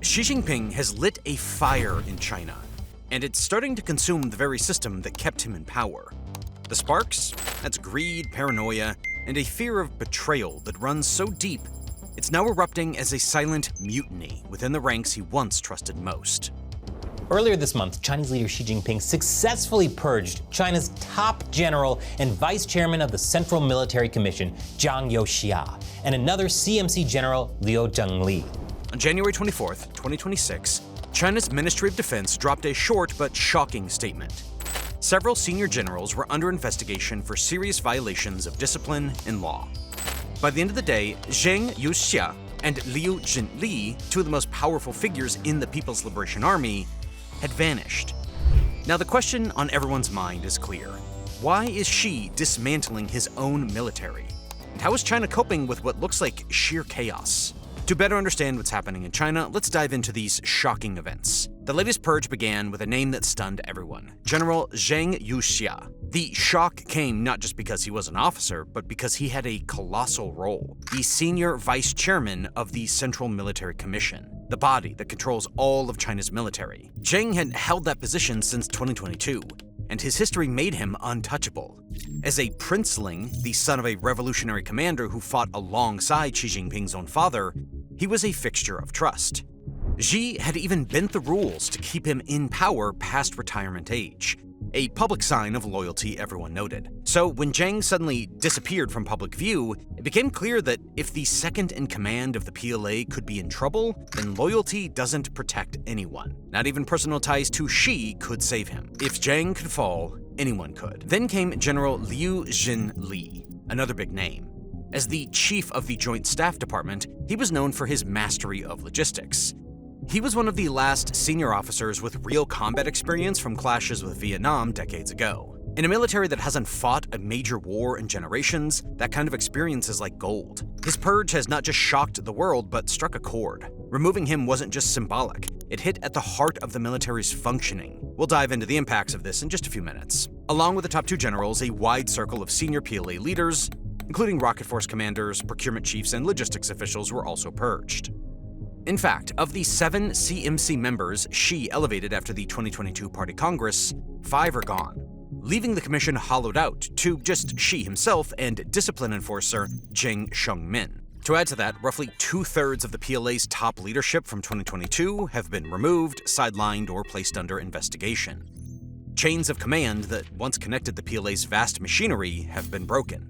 Xi Jinping has lit a fire in China, and it's starting to consume the very system that kept him in power. The sparks? That's greed, paranoia, and a fear of betrayal that runs so deep, it's now erupting as a silent mutiny within the ranks he once trusted most. Earlier this month, Chinese leader Xi Jinping successfully purged China's top general and vice chairman of the Central Military Commission, Zhang Youxia, and another CMC general, Liu Zhengli. On January 24, 2026, China's Ministry of Defense dropped a short but shocking statement. Several senior generals were under investigation for serious violations of discipline and law. By the end of the day, Zhang Youxia and Liu Zhengli, two of the most powerful figures in the People's Liberation Army, had vanished. Now the question on everyone's mind is clear. Why is Xi dismantling his own military? And how is China coping with what looks like sheer chaos? To better understand what's happening in China, let's dive into these shocking events. The latest purge began with a name that stunned everyone: General Zhang Youxia. The shock came not just because he was an officer, but because he had a colossal role: the senior vice chairman of the Central Military Commission, the body that controls all of China's military. Zhang had held that position since 2022, and his history made him untouchable. As a princeling, the son of a revolutionary commander who fought alongside Xi Jinping's own father, he was a fixture of trust. Xi had even bent the rules to keep him in power past retirement age, a public sign of loyalty everyone noted. So when Zhang suddenly disappeared from public view, it became clear that if the second in command of the PLA could be in trouble, then loyalty doesn't protect anyone. Not even personal ties to Xi could save him. If Zhang could fall, anyone could. Then came General Liu Zhengli, another big name. As the chief of the Joint Staff Department, he was known for his mastery of logistics. He was one of the last senior officers with real combat experience from clashes with Vietnam decades ago. In a military that hasn't fought a major war in generations, that kind of experience is like gold. His purge has not just shocked the world, but struck a chord. Removing him wasn't just symbolic, it hit at the heart of the military's functioning. We'll dive into the impacts of this in just a few minutes. Along with the top two generals, a wide circle of senior PLA leaders, including rocket force commanders, procurement chiefs, and logistics officials, were also purged. In fact, of the 7 CMC members Xi elevated after the 2022 Party Congress, 5 are gone, leaving the commission hollowed out to just Xi himself and discipline enforcer Zheng Shengmin. To add to that, roughly 2/3 of the PLA's top leadership from 2022 have been removed, sidelined, or placed under investigation. Chains of command that once connected the PLA's vast machinery have been broken.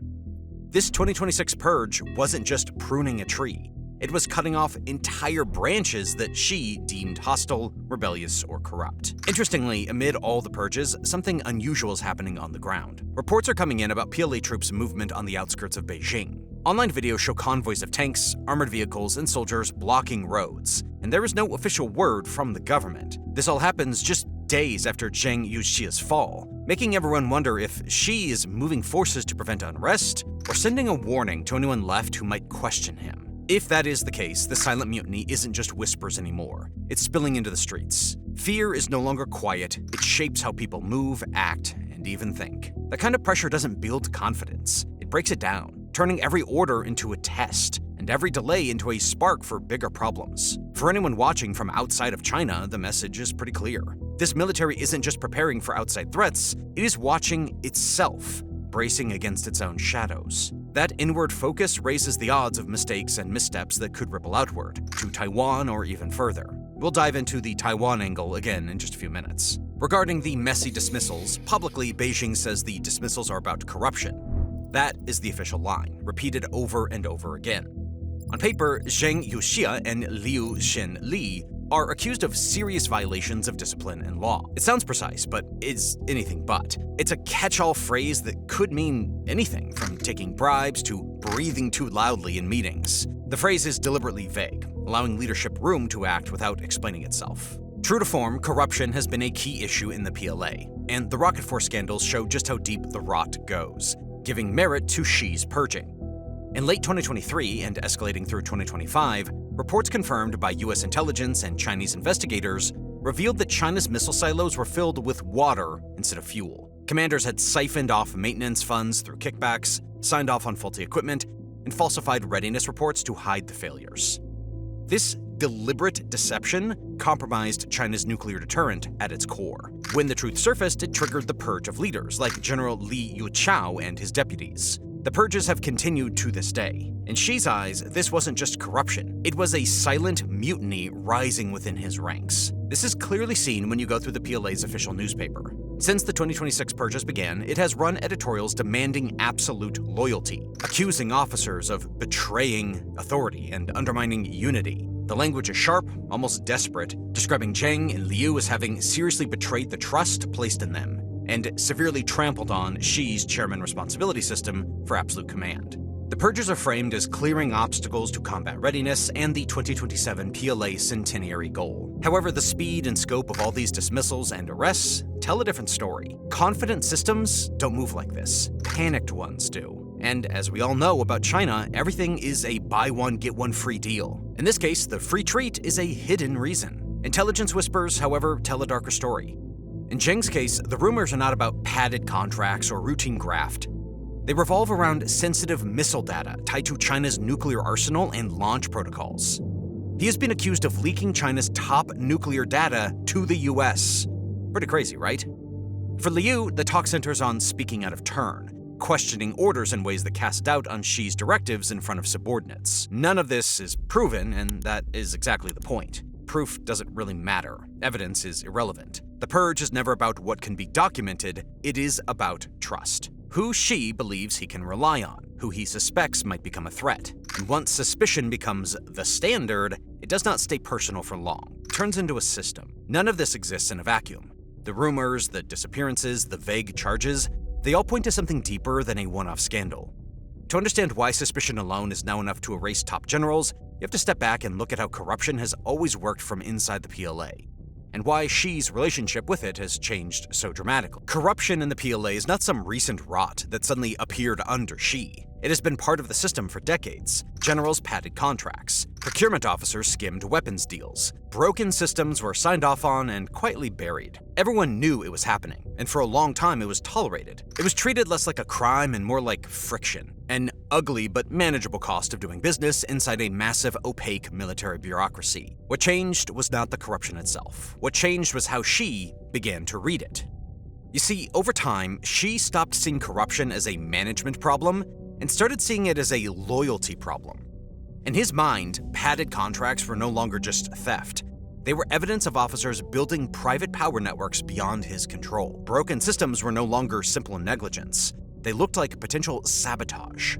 This 2026 purge wasn't just pruning a tree. It was cutting off entire branches that Xi deemed hostile, rebellious, or corrupt. Interestingly, amid all the purges, something unusual is happening on the ground. Reports are coming in about PLA troops' movement on the outskirts of Beijing. Online videos show convoys of tanks, armored vehicles, and soldiers blocking roads, and there is no official word from the government. This all happens just days after Zhang Youxia's fall, making everyone wonder if Xi is moving forces to prevent unrest or sending a warning to anyone left who might question him. If that is the case, the silent mutiny isn't just whispers anymore. It's spilling into the streets. Fear is no longer quiet. It shapes how people move, act, and even think. That kind of pressure doesn't build confidence. It breaks it down, turning every order into a test, and every delay into a spark for bigger problems. For anyone watching from outside of China, the message is pretty clear. This military isn't just preparing for outside threats, it is watching itself, bracing against its own shadows. That inward focus raises the odds of mistakes and missteps that could ripple outward, to Taiwan or even further. We'll dive into the Taiwan angle again in just a few minutes. Regarding the messy dismissals, publicly Beijing says the dismissals are about corruption. That is the official line, repeated over and over again. On paper, Zhang Youxia and Liu Zhengli are accused of serious violations of discipline and law. It sounds precise, but is anything but. It's a catch-all phrase that could mean anything, from taking bribes to breathing too loudly in meetings. The phrase is deliberately vague, allowing leadership room to act without explaining itself. True to form, corruption has been a key issue in the PLA, and the rocket force scandals show just how deep the rot goes, giving merit to Xi's purging. In late 2023 and escalating through 2025, reports confirmed by US intelligence and Chinese investigators revealed that China's missile silos were filled with water instead of fuel. Commanders had siphoned off maintenance funds through kickbacks, signed off on faulty equipment, and falsified readiness reports to hide the failures. This deliberate deception compromised China's nuclear deterrent at its core. When the truth surfaced, it triggered the purge of leaders like General Li Yuchao and his deputies. The purges have continued to this day. In Xi's eyes, this wasn't just corruption. It was a silent mutiny rising within his ranks. This is clearly seen when you go through the PLA's official newspaper. Since the 2026 purges began, it has run editorials demanding absolute loyalty, accusing officers of betraying authority and undermining unity. The language is sharp, almost desperate, describing Zheng and Liu as having seriously betrayed the trust placed in them, and severely trampled on Xi's chairman responsibility system for absolute command. The purges are framed as clearing obstacles to combat readiness and the 2027 PLA centenary goal. However, the speed and scope of all these dismissals and arrests tell a different story. Confident systems don't move like this. Panicked ones do. And as we all know about China, everything is a buy one, get one free deal. In this case, the free treat is a hidden reason. Intelligence whispers, however, tell a darker story. In Zheng's case, the rumors are not about padded contracts or routine graft. They revolve around sensitive missile data tied to China's nuclear arsenal and launch protocols. He has been accused of leaking China's top nuclear data to the US. Pretty crazy, right? For Liu, the talk centers on speaking out of turn, questioning orders in ways that cast doubt on Xi's directives in front of subordinates. None of this is proven, and that is exactly the point. Proof doesn't really matter. Evidence is irrelevant. The purge is never about what can be documented, it is about trust. Who Xi believes he can rely on, who he suspects might become a threat. And once suspicion becomes the standard, it does not stay personal for long. It turns into a system. None of this exists in a vacuum. The rumors, the disappearances, the vague charges, they all point to something deeper than a one-off scandal. To understand why suspicion alone is now enough to erase top generals, you have to step back and look at how corruption has always worked from inside the PLA, and why Xi's relationship with it has changed so dramatically. Corruption in the PLA is not some recent rot that suddenly appeared under Xi. It has been part of the system for decades. Generals padded contracts. Procurement officers skimmed weapons deals. Broken systems were signed off on and quietly buried. Everyone knew it was happening, and for a long time it was tolerated. It was treated less like a crime and more like friction, an ugly but manageable cost of doing business inside a massive, opaque military bureaucracy. What changed was not the corruption itself. What changed was how Xi began to read it. You see, over time, Xi stopped seeing corruption as a management problem and started seeing it as a loyalty problem. In his mind, padded contracts were no longer just theft. They were evidence of officers building private power networks beyond his control. Broken systems were no longer simple negligence. They looked like potential sabotage.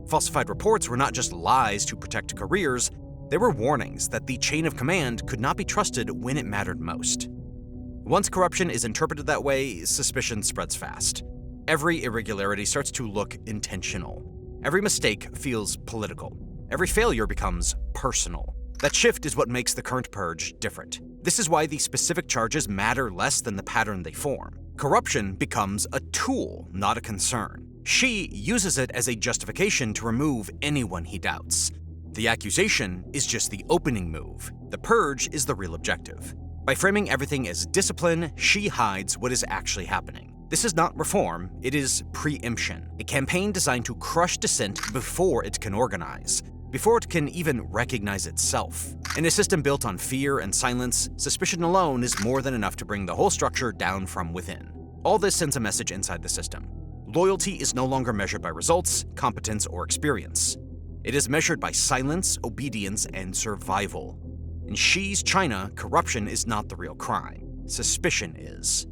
Falsified reports were not just lies to protect careers, they were warnings that the chain of command could not be trusted when it mattered most. Once corruption is interpreted that way, suspicion spreads fast. Every irregularity starts to look intentional. Every mistake feels political. Every failure becomes personal. That shift is what makes the current purge different. This is why the specific charges matter less than the pattern they form. Corruption becomes a tool, not a concern. Xi uses it as a justification to remove anyone he doubts. The accusation is just the opening move. The purge is the real objective. By framing everything as discipline, Xi hides what is actually happening. This is not reform, it is preemption, a campaign designed to crush dissent before it can organize, before it can even recognize itself. In a system built on fear and silence, suspicion alone is more than enough to bring the whole structure down from within. All this sends a message inside the system. Loyalty is no longer measured by results, competence, or experience. It is measured by silence, obedience, and survival. In Xi's China, corruption is not the real crime. Suspicion is.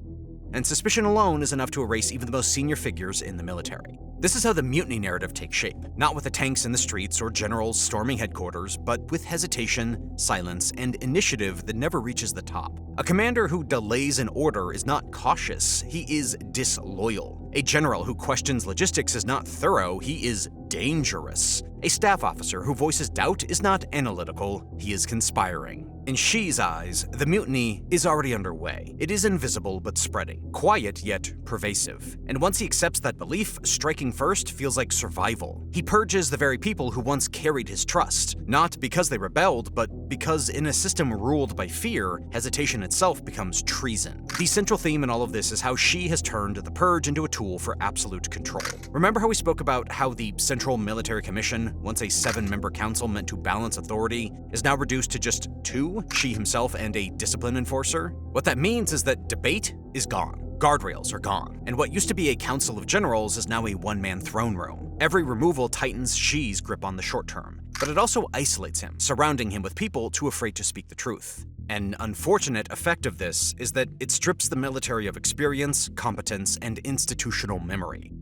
And suspicion alone is enough to erase even the most senior figures in the military. This is how the mutiny narrative takes shape, not with the tanks in the streets or generals storming headquarters, but with hesitation, silence, and initiative that never reaches the top. A commander who delays an order is not cautious, he is disloyal. A general who questions logistics is not thorough, he is dangerous. A staff officer who voices doubt is not analytical, he is conspiring. In Xi's eyes, the mutiny is already underway. It is invisible but spreading, quiet yet pervasive. And once he accepts that belief, striking first feels like survival. He purges the very people who once carried his trust, not because they rebelled, but because in a system ruled by fear, hesitation itself becomes treason. The central theme in all of this is how Xi has turned the purge into a tool for absolute control. Remember how we spoke about how the Central Military Commission, once a 7-member council meant to balance authority, is now reduced to just 2, Xi himself and a discipline enforcer? What that means is that debate is gone. Guardrails are gone, and what used to be a council of generals is now a one-man throne room. Every removal tightens Xi's grip on the short term, but it also isolates him, surrounding him with people too afraid to speak the truth. An unfortunate effect of this is that it strips the military of experience, competence, and institutional memory.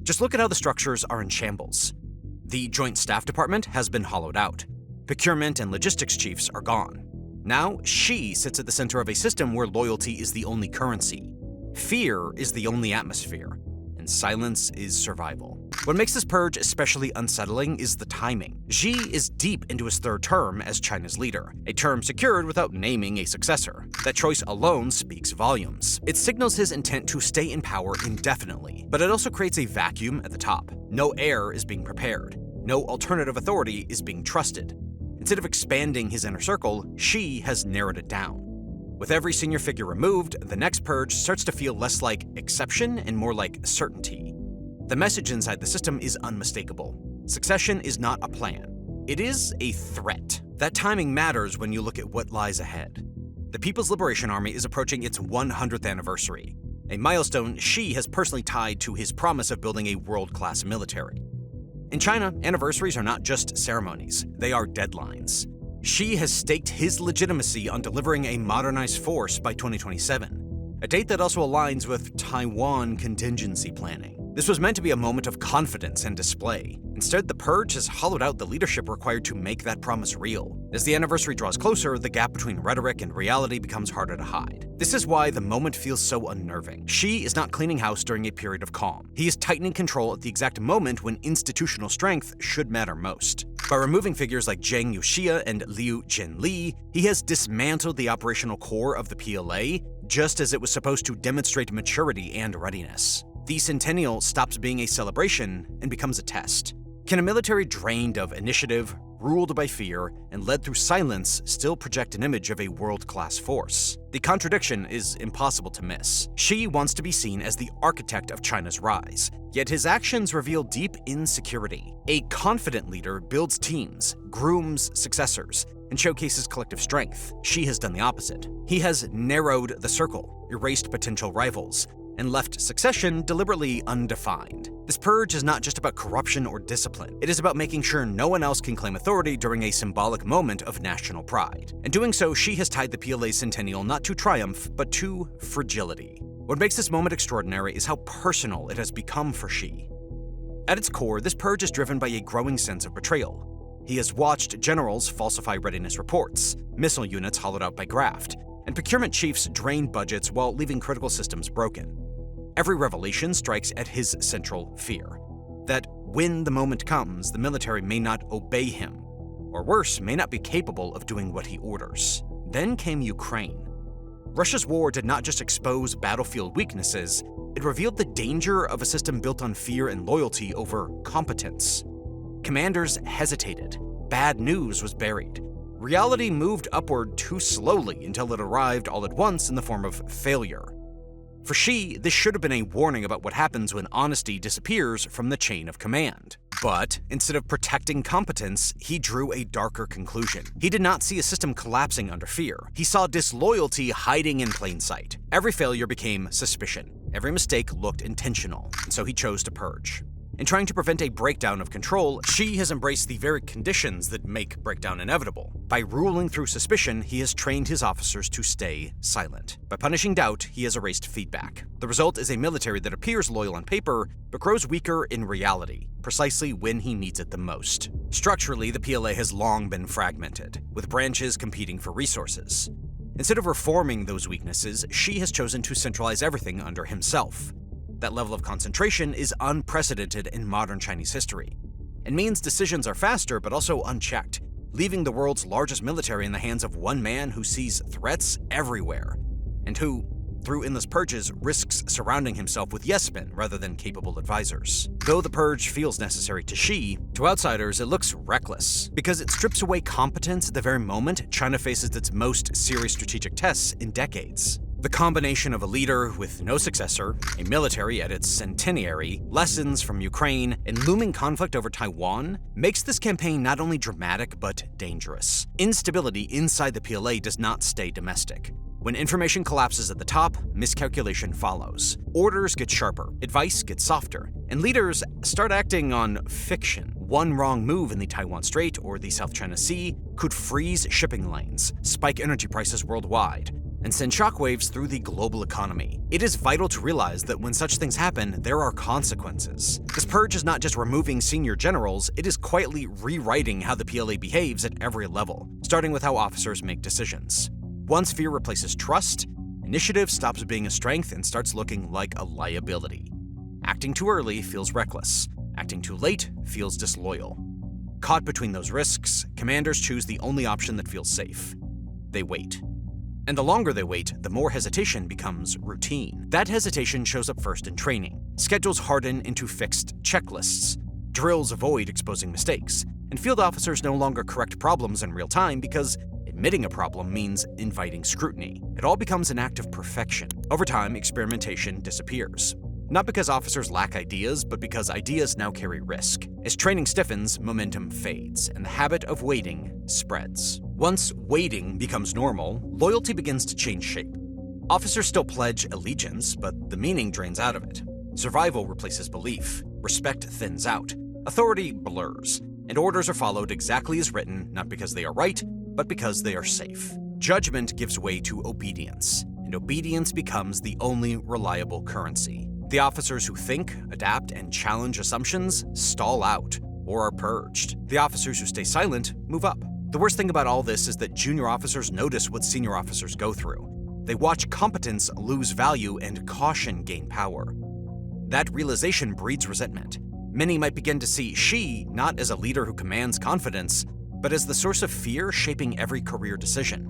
Just look at how the structures are in shambles. The Joint Staff Department has been hollowed out. Procurement and logistics chiefs are gone. Now, Xi sits at the center of a system where loyalty is the only currency. Fear is the only atmosphere, and silence is survival. What makes this purge especially unsettling is the timing. Xi is deep into his 3rd term as China's leader, a term secured without naming a successor. That choice alone speaks volumes. It signals his intent to stay in power indefinitely, but it also creates a vacuum at the top. No heir is being prepared. No alternative authority is being trusted. Instead of expanding his inner circle, Xi has narrowed it down. With every senior figure removed, the next purge starts to feel less like exception and more like certainty. The message inside the system is unmistakable. Succession is not a plan. It is a threat. That timing matters when you look at what lies ahead. The People's Liberation Army is approaching its 100th anniversary, a milestone Xi has personally tied to his promise of building a world-class military. In China, anniversaries are not just ceremonies, they are deadlines. Xi has staked his legitimacy on delivering a modernized force by 2027, a date that also aligns with Taiwan contingency planning. This was meant to be a moment of confidence and display. Instead, the purge has hollowed out the leadership required to make that promise real. As the anniversary draws closer, the gap between rhetoric and reality becomes harder to hide. This is why the moment feels so unnerving. Xi is not cleaning house during a period of calm. He is tightening control at the exact moment when institutional strength should matter most. By removing figures like Zhang Yuxia and Liu Jianli, he has dismantled the operational core of the PLA, just as it was supposed to demonstrate maturity and readiness. The centennial stops being a celebration and becomes a test. Can a military drained of initiative, ruled by fear, and led through silence still project an image of a world-class force? The contradiction is impossible to miss. Xi wants to be seen as the architect of China's rise, yet his actions reveal deep insecurity. A confident leader builds teams, grooms successors, and showcases collective strength. Xi has done the opposite. He has narrowed the circle, erased potential rivals, and left succession deliberately undefined. This purge is not just about corruption or discipline. It is about making sure no one else can claim authority during a symbolic moment of national pride. In doing so, Xi has tied the PLA's centennial not to triumph, but to fragility. What makes this moment extraordinary is how personal it has become for Xi. At its core, this purge is driven by a growing sense of betrayal. He has watched generals falsify readiness reports, missile units hollowed out by graft, and procurement chiefs drain budgets while leaving critical systems broken. Every revelation strikes at his central fear, that when the moment comes, the military may not obey him, or worse, may not be capable of doing what he orders. Then came Ukraine. Russia's war did not just expose battlefield weaknesses, it revealed the danger of a system built on fear and loyalty over competence. Commanders hesitated. Bad news was buried. Reality moved upward too slowly until it arrived all at once in the form of failure. For Xi, this should have been a warning about what happens when honesty disappears from the chain of command. But instead of protecting competence, he drew a darker conclusion. He did not see a system collapsing under fear. He saw disloyalty hiding in plain sight. Every failure became suspicion. Every mistake looked intentional, and so he chose to purge. In trying to prevent a breakdown of control, Xi has embraced the very conditions that make breakdown inevitable. By ruling through suspicion, he has trained his officers to stay silent. By punishing doubt, he has erased feedback. The result is a military that appears loyal on paper, but grows weaker in reality, precisely when he needs it the most. Structurally, the PLA has long been fragmented, with branches competing for resources. Instead of reforming those weaknesses, Xi has chosen to centralize everything under himself. That level of concentration is unprecedented in modern Chinese history. It means decisions are faster, but also unchecked. leaving the world's largest military in the hands of one man who sees threats everywhere, and who, through endless purges, risks surrounding himself with yes-men rather than capable advisors. Though the purge feels necessary to Xi, to outsiders it looks reckless, because it strips away competence at the very moment China faces its most serious strategic tests in decades. The combination of a leader with no successor, a military at its centenary, lessons from Ukraine, and looming conflict over Taiwan makes this campaign not only dramatic but dangerous. Instability inside the PLA does not stay domestic. When information collapses at the top, miscalculation follows. Orders get sharper, advice gets softer, and leaders start acting on fiction. One wrong move in the Taiwan Strait or the South China Sea could freeze shipping lanes, spike energy prices worldwide, and send shockwaves through the global economy. It is vital to realize that when such things happen, there are consequences. This purge is not just removing senior generals, it is quietly rewriting how the PLA behaves at every level, starting with how officers make decisions. Once fear replaces trust, initiative stops being a strength and starts looking like a liability. Acting too early feels reckless. Acting too late feels disloyal. Caught between those risks, commanders choose the only option that feels safe. They wait. And the longer they wait, the more hesitation becomes routine. That hesitation shows up first in training. Schedules harden into fixed checklists. Drills avoid exposing mistakes. And field officers no longer correct problems in real time because admitting a problem means inviting scrutiny. It all becomes an act of perfection. Over time, experimentation disappears. Not because officers lack ideas, but because ideas now carry risk. As training stiffens, momentum fades, and the habit of waiting spreads. Once waiting becomes normal, loyalty begins to change shape. Officers still pledge allegiance, but the meaning drains out of it. Survival replaces belief. Respect thins out. Authority blurs. And orders are followed exactly as written, not because they are right, but because they are safe. Judgment gives way to obedience, and obedience becomes the only reliable currency. The officers who think, adapt, and challenge assumptions stall out or are purged. The officers who stay silent move up. The worst thing about all this is that junior officers notice what senior officers go through. They watch competence lose value and caution gain power. That realization breeds resentment. Many might begin to see Xi not as a leader who commands confidence, but as the source of fear shaping every career decision.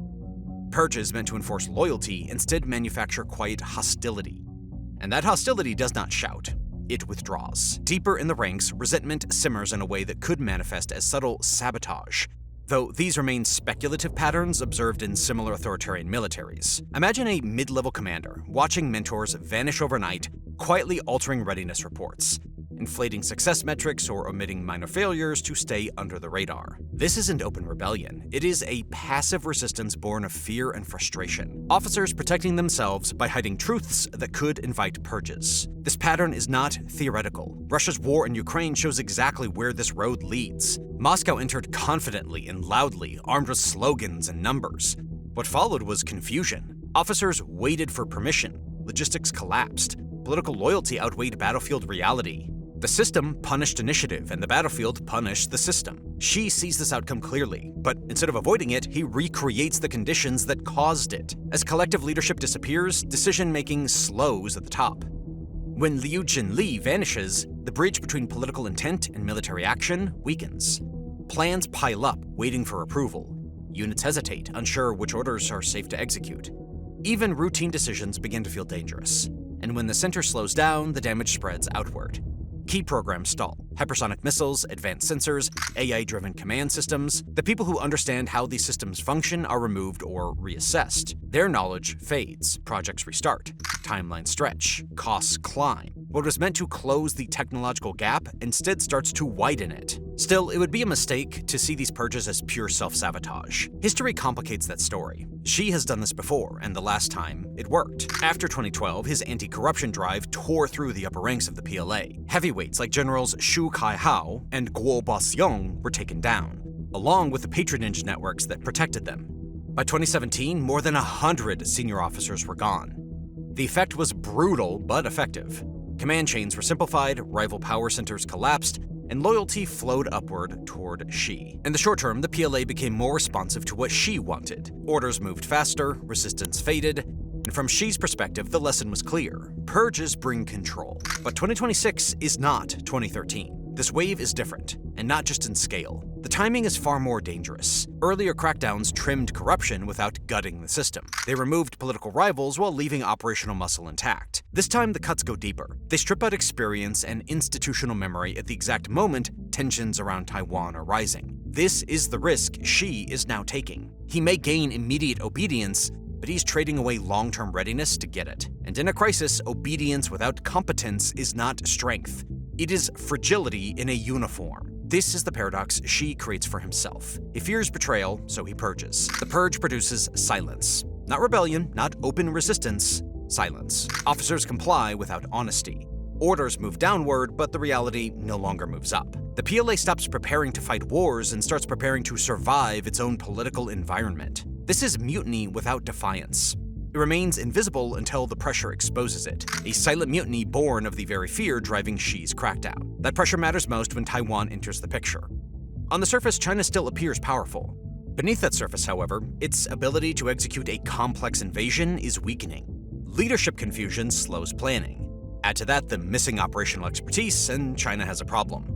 Purges meant to enforce loyalty instead manufacture quiet hostility. And that hostility does not shout. It withdraws. Deeper in the ranks, resentment simmers in a way that could manifest as subtle sabotage, though these remain speculative patterns observed in similar authoritarian militaries. Imagine a mid-level commander watching mentors vanish overnight, quietly altering readiness reports, inflating success metrics or omitting minor failures to stay under the radar. This isn't open rebellion. It is a passive resistance born of fear and frustration. Officers protecting themselves by hiding truths that could invite purges. This pattern is not theoretical. Russia's war in Ukraine shows exactly where this road leads. Moscow entered confidently and loudly, armed with slogans and numbers. What followed was confusion. Officers waited for permission. Logistics collapsed. Political loyalty outweighed battlefield reality. The system punished initiative, and the battlefield punished the system. Xi sees this outcome clearly, but instead of avoiding it, he recreates the conditions that caused it. As collective leadership disappears, decision-making slows at the top. When Liu Jinli vanishes, the bridge between political intent and military action weakens. Plans pile up, waiting for approval. Units hesitate, unsure which orders are safe to execute. Even routine decisions begin to feel dangerous. And when the center slows down, the damage spreads outward. Key programs stall. Hypersonic missiles, advanced sensors, AI-driven command systems. The people who understand how these systems function are removed or reassessed. Their knowledge fades. Projects restart. Timelines stretch. Costs climb. What was meant to close the technological gap instead starts to widen it. Still, it would be a mistake to see these purges as pure self-sabotage. History complicates that story. Xi has done this before, and the last time, it worked. After 2012, his anti-corruption drive tore through the upper ranks of the PLA. Heavyweights like Generals Xu Kaihao and Guo Boxiong were taken down, along with the patronage networks that protected them. By 2017, more than 100 senior officers were gone. The effect was brutal but effective. Command chains were simplified, rival power centers collapsed, and loyalty flowed upward toward Xi. In the short term, the PLA became more responsive to what Xi wanted. Orders moved faster, resistance faded, and from Xi's perspective, the lesson was clear. Purges bring control. But 2026 is not 2013. This wave is different, and not just in scale, The timing is far more dangerous. Earlier crackdowns trimmed corruption without gutting the system. They removed political rivals while leaving operational muscle intact. This time, the cuts go deeper. They strip out experience and institutional memory at the exact moment tensions around Taiwan are rising. This is the risk Xi is now taking. He may gain immediate obedience, but he's trading away long-term readiness to get it. And in a crisis, obedience without competence is not strength. It is fragility in a uniform. This is the paradox Xi creates for himself. He fears betrayal, so he purges. The purge produces silence. Not rebellion, not open resistance, silence. Officers comply without honesty. Orders move downward, but the reality no longer moves up. The PLA stops preparing to fight wars and starts preparing to survive its own political environment. This is mutiny without defiance. It remains invisible until the pressure exposes it, a silent mutiny born of the very fear driving Xi's crackdown. That pressure matters most when Taiwan enters the picture. On the surface, China still appears powerful. Beneath that surface, however, its ability to execute a complex invasion is weakening. Leadership confusion slows planning. Add to that the missing operational expertise, and China has a problem.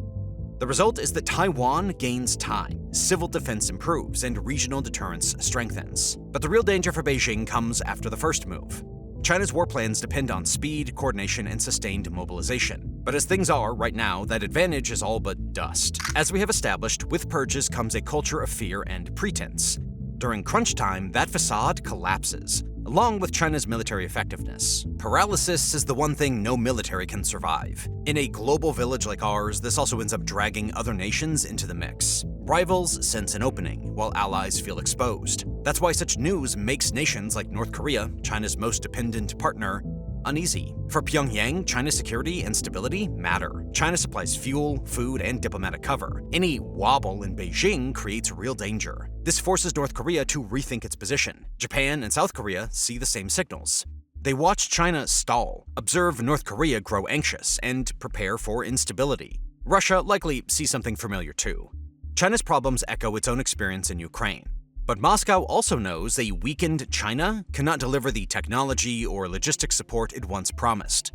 The result is that Taiwan gains time, civil defense improves, and regional deterrence strengthens. But the real danger for Beijing comes after the first move. China's war plans depend on speed, coordination, and sustained mobilization. But as things are right now, that advantage is all but dust. As we have established, with purges comes a culture of fear and pretense. During crunch time, that facade collapses, along with China's military effectiveness. Paralysis is the one thing no military can survive. In a global village like ours, this also ends up dragging other nations into the mix. Rivals sense an opening, while allies feel exposed. That's why such news makes nations like North Korea, China's most dependent partner, uneasy. For Pyongyang, China's security and stability matter. China supplies fuel, food, and diplomatic cover. Any wobble in Beijing creates real danger. This forces North Korea to rethink its position. Japan and South Korea see the same signals. They watch China stall, observe North Korea grow anxious, and prepare for instability. Russia likely sees something familiar too. China's problems echo its own experience in Ukraine. But Moscow also knows a weakened China cannot deliver the technology or logistics support it once promised.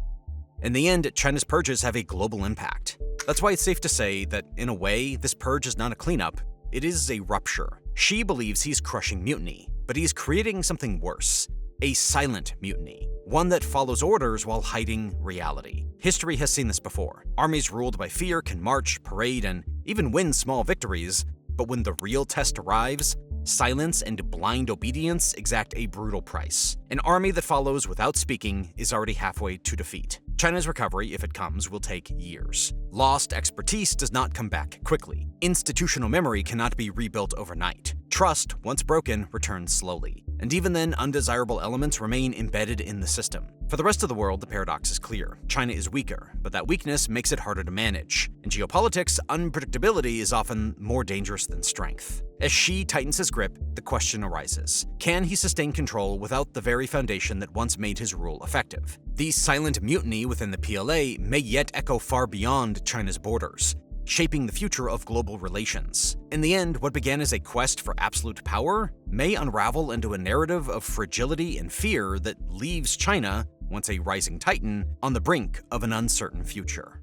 In the end, China's purges have a global impact. That's why it's safe to say that, in a way, this purge is not a cleanup, it is a rupture. Xi believes he's crushing mutiny, but he's creating something worse. A silent mutiny, one that follows orders while hiding reality. History has seen this before. Armies ruled by fear can march, parade, and even win small victories, but when the real test arrives, silence and blind obedience exact a brutal price. An army that follows without speaking is already halfway to defeat. China's recovery, if it comes, will take years. Lost expertise does not come back quickly. Institutional memory cannot be rebuilt overnight. Trust, once broken, returns slowly. And even then, undesirable elements remain embedded in the system. For the rest of the world, the paradox is clear. China is weaker, but that weakness makes it harder to manage. In geopolitics, unpredictability is often more dangerous than strength. As Xi tightens his grip, the question arises: can he sustain control without the very foundation that once made his rule effective? The silent mutiny within the PLA may yet echo far beyond China's borders, shaping the future of global relations. In the end, what began as a quest for absolute power may unravel into a narrative of fragility and fear that leaves China, once a rising titan, on the brink of an uncertain future.